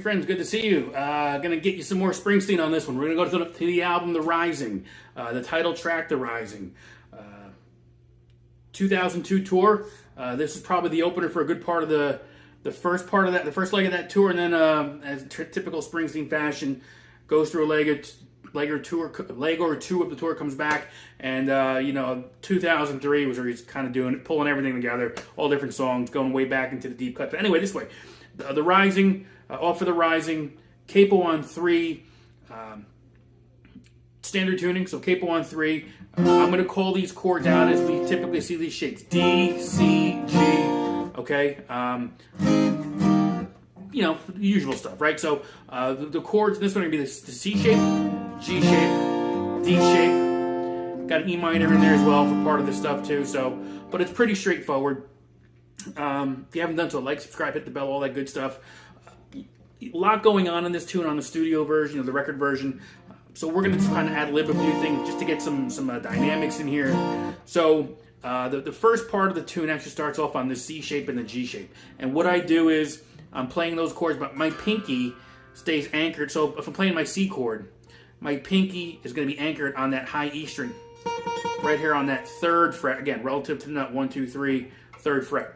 string friends, good to see you. Gonna get you some more Springsteen on this one. We're gonna go to the album The Rising, the title track The Rising. 2002 tour. This is probably the opener for a good part of the first part of that, the first leg of that tour, and then as typical Springsteen fashion, goes through a leg or two of the tour, comes back, and 2003 was where he's kind of pulling everything together, all different songs, going way back into the deep cut. But anyway, this way, the Rising, off for The Rising, capo on 3, standard tuning, so capo on 3. I'm going to call these chords out as we typically see these shapes: D, C, G. Okay. The usual stuff, right? So the chords in this one are going to be the C shape, G shape, D shape. Got an E minor in there as well for part of this stuff too. So, but it's pretty straightforward. If you haven't done so, like, subscribe, hit the bell, all that good stuff. A lot going on in this tune on the studio version, the record version. So we're going to just kind of ad-lib a few things just to get some dynamics in here. So the first part of the tune actually starts off on the C shape and the G shape. And what I do is I'm playing those chords, but my pinky stays anchored. So if I'm playing my C chord, my pinky is going to be anchored on that high E string, right here on that 3rd fret. Again, relative to the nut, 1, 2, 3, 3rd fret.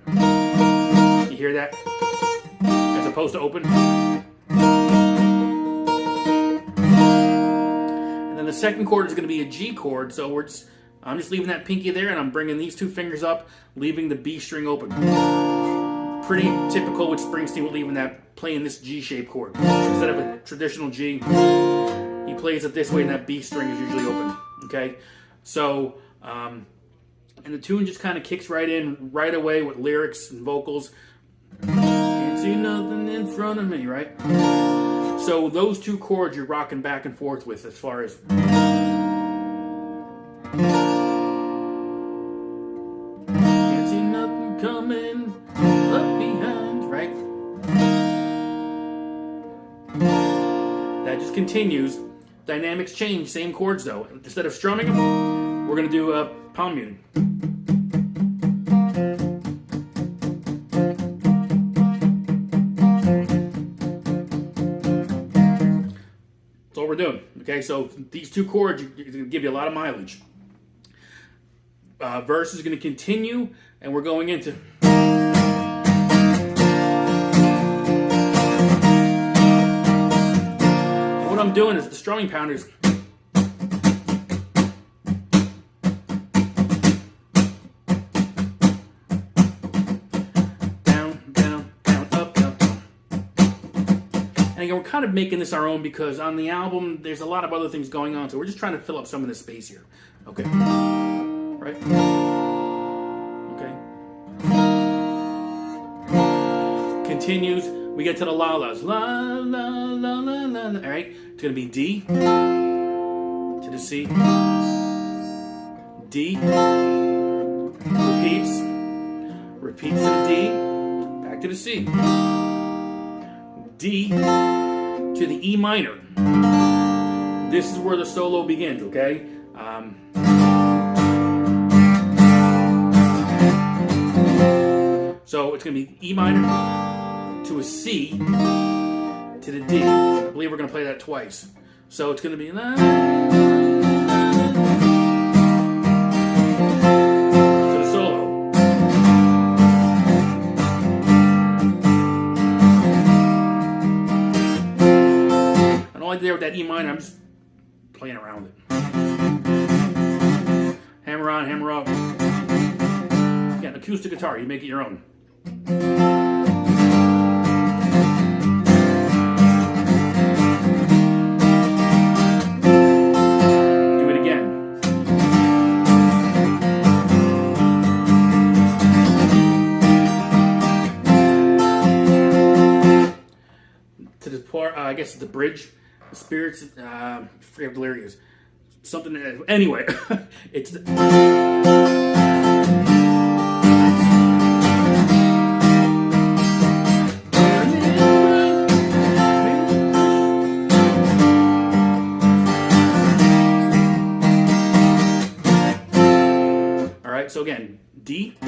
You hear that? As opposed to open. And then the second chord is going to be a G chord. So I'm just leaving that pinky there, and I'm bringing these 2 fingers up, leaving the B string open. Pretty typical with Springsteen, with playing this G-shaped chord. Instead of a traditional G, he plays it this way, and that B string is usually open. Okay? So, and the tune just kind of kicks right in right away with lyrics and vocals. Can't see nothing in front of me, right? So those 2 chords you're rocking back and forth with as far as... Can't see nothing coming up behind, right? That just continues. Dynamics change, same chords though. Instead of strumming them, we're going to do palm muting. That's all we're doing. Okay, so these 2 chords are going to give you a lot of mileage. Verse is going to continue, and we're going into... What I'm doing is the strumming pounders. Down, down, down, up, down, down. And again, we're kind of making this our own because on the album, there's a lot of other things going on. So we're just trying to fill up some of the space here. Okay. Right? Okay. Continues. We get to the la-las. La, la, la, la, la. All right? It's going to be D to the C. D. Repeats to the D. Back to the C. D to the E minor. This is where the solo begins, okay? So it's going to be E minor to a C to the D. I believe we're going to play that twice. So it's going to be to the solo. And all I did there with that E minor, I'm just playing around with it. Hammer on, hammer off. Again, acoustic guitar, you make it your own. I guess it's the bridge, the spirits. I forget what the lyric is. Something. Anyway, it's. All right. So again, D. I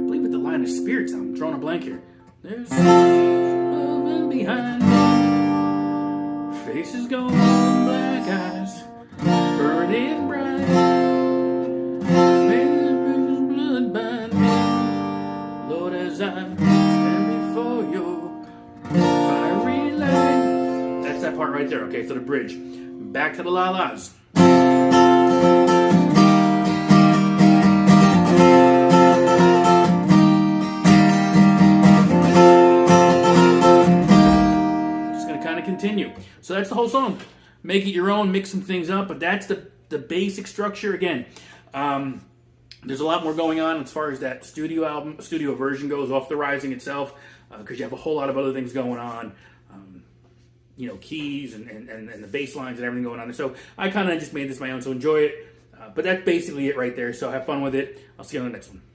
believe with the line of spirits. I'm drawing a blank here. There's. living behind me. Faces gone, black eyes burning bright. There's blood behind me. Lord, as I stand before your fiery light. That's that part right there. Okay, so the bridge. Back to the la-las. Continue. So that's the whole song. Make it your own, mix some things up, but that's the basic structure. Again, there's a lot more going on as far as that studio version goes, off the Rising itself, because you have a whole lot of other things going on, you know, keys and the bass lines and everything going on. So I kind of just made this my own, so enjoy it. But that's basically it right there. So have fun with it. I'll see you on the next one.